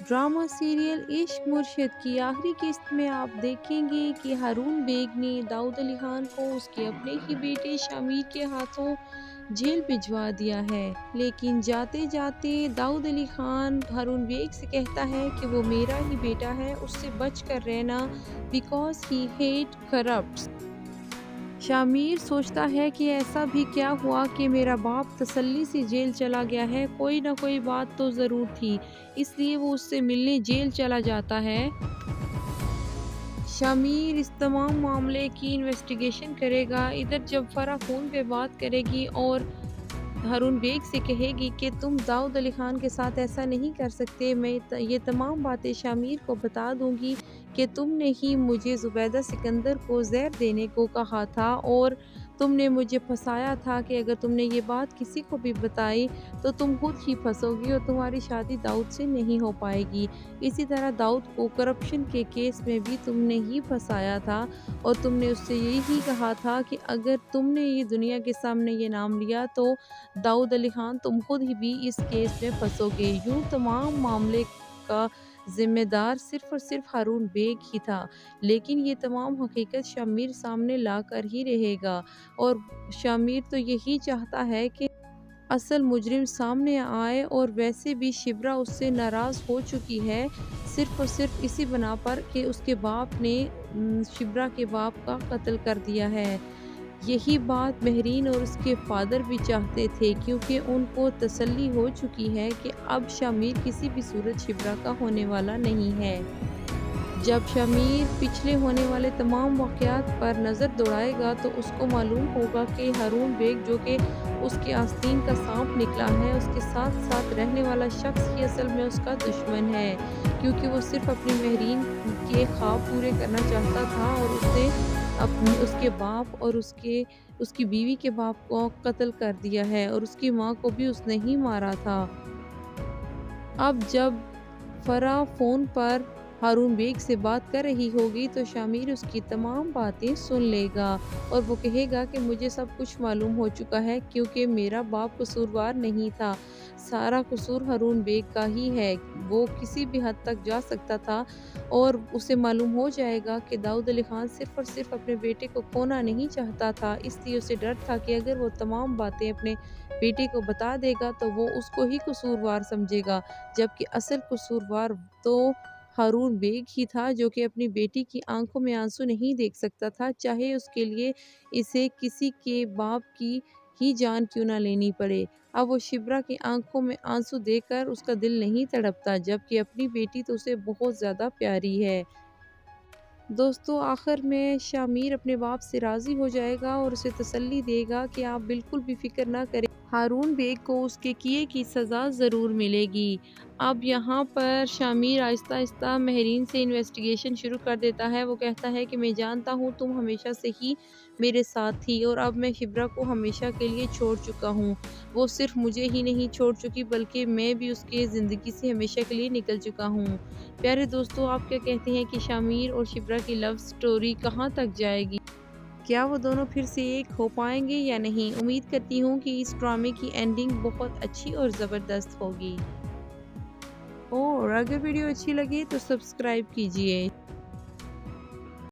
Drama serial इश्क मुर्शिद की आखिरी किस्त में आप देखेंगे कि हारून बेग ने दाऊद अली खान को उसके अपने ही बेटे शामिर के हाथों जेल भिजवा दिया है। लेकिन जाते जाते दाऊद अली खान हारून बेग से कहता है कि वो मेरा ही बेटा है, उससे बच कर रहना, because he hate corrupt. Shamir सोचता है कि ऐसा भी क्या हुआ कि मेरा बाप तसल्ली से जेल चला गया है, कोई ना कोई बात तो ज़रूर थी, इसलिए वो उससे मिलने जेल चला जाता है। शामिर इस तमाम मामले की इन्वेस्टिगेशन करेगा। इधर जब फरा फ़ोन पे बात करेगी और हारून बेग से कहेगी कि तुम दाऊद अली खान के साथ ऐसा नहीं कर सकते, मैं ये तमाम बातें शामिर को बता दूंगी कि तुमने ही मुझे जुबैदा सिकंदर को जहर देने को कहा था और तुमने मुझे फंसाया था कि अगर तुमने ये बात किसी को भी बताई तो तुम खुद ही फंसोगी और तुम्हारी शादी दाऊद से नहीं हो पाएगी। इसी तरह दाऊद को करप्शन के केस में भी तुमने ही फंसाया था और तुमने उससे यही कहा था कि अगर तुमने ये दुनिया के सामने ये नाम लिया तो दाऊद अली खान तुम खुद ही भी इस केस में फंसोगे। यूं तमाम मामले का जिम्मेदार सिर्फ और सिर्फ हारून बेग ही था, लेकिन ये तमाम हकीकत शामिर सामने ला कर ही रहेगा और शामिर तो यही चाहता है कि असल मुजरिम सामने आए और वैसे भी शिब्रा उससे नाराज़ हो चुकी है सिर्फ और सिर्फ इसी बना पर कि उसके बाप ने शिब्रा के बाप का कत्ल कर दिया है। यही बात महरीन और उसके फादर भी चाहते थे, क्योंकि उनको तसल्ली हो चुकी है कि अब शामिर किसी भी सूरत शिब्रा का होने वाला नहीं है। जब शामिर पिछले होने वाले तमाम वाक़यात पर नज़र दौड़ाएगा तो उसको मालूम होगा कि हारून बेग जो कि उसके आस्तीन का सांप निकला है, उसके साथ साथ रहने वाला शख्स ही असल में उसका दुश्मन है, क्योंकि वो सिर्फ अपनी महरीन के ख्वाब पूरे करना चाहता था और उसने अपने उसके बाप और उसकी बीवी के बाप को कत्ल कर दिया है और उसकी माँ को भी उसने ही मारा था। अब जब फरा फ़ोन पर हारून बेग से बात कर रही होगी तो शामिर उसकी तमाम बातें सुन लेगा और वो कहेगा कि मुझे सब कुछ मालूम हो चुका है, क्योंकि मेरा बाप कसूरवार नहीं था, सारा कसूर हारून बेग का ही है। वो किसी भी हद तक जा सकता था और उसे मालूम हो जाएगा कि दाऊद अली खान सिर्फ और सिर्फ अपने बेटे को खोना नहीं चाहता था, इसलिए उसे डर था कि अगर वो तमाम बातें अपने बेटे को बता देगा तो वो उसको ही कसूरवार समझेगा, जबकि असल कसूरवार तो हारून बेग ही था, जो कि अपनी बेटी की आंखों में आंसू नहीं देख सकता था, चाहे उसके लिए इसे किसी के बाप की ही जान क्यों ना लेनी पड़े। अब वो शिब्रा की आंखों में आंसू देखकर उसका दिल नहीं तड़पता, जबकि अपनी बेटी तो उसे बहुत ज़्यादा प्यारी है। दोस्तों, आखिर में शामिर अपने बाप से राज़ी हो जाएगा और उसे तसल्ली देगा कि आप बिल्कुल भी फिक्र ना करें, हारून बेग को उसके किए की सज़ा ज़रूर मिलेगी। अब यहाँ पर शामिर आहिस्ता आहिस्ता महरीन से इन्वेस्टिगेशन शुरू कर देता है। वो कहता है कि मैं जानता हूँ तुम हमेशा से ही मेरे साथ थी और अब मैं शिब्रा को हमेशा के लिए छोड़ चुका हूँ। वो सिर्फ मुझे ही नहीं छोड़ चुकी, बल्कि मैं भी उसके ज़िंदगी से हमेशा के लिए निकल चुका हूँ। प्यारे दोस्तों, आप क्या कहते हैं कि शामिर और शिब्रा की लव स्टोरी कहाँ तक जाएगी? क्या वो दोनों फिर से एक हो पाएंगे या नहीं? उम्मीद करती हूँ कि इस ड्रामे की एंडिंग बहुत अच्छी और ज़बरदस्त होगी। और अगर वीडियो अच्छी लगी तो सब्सक्राइब कीजिए।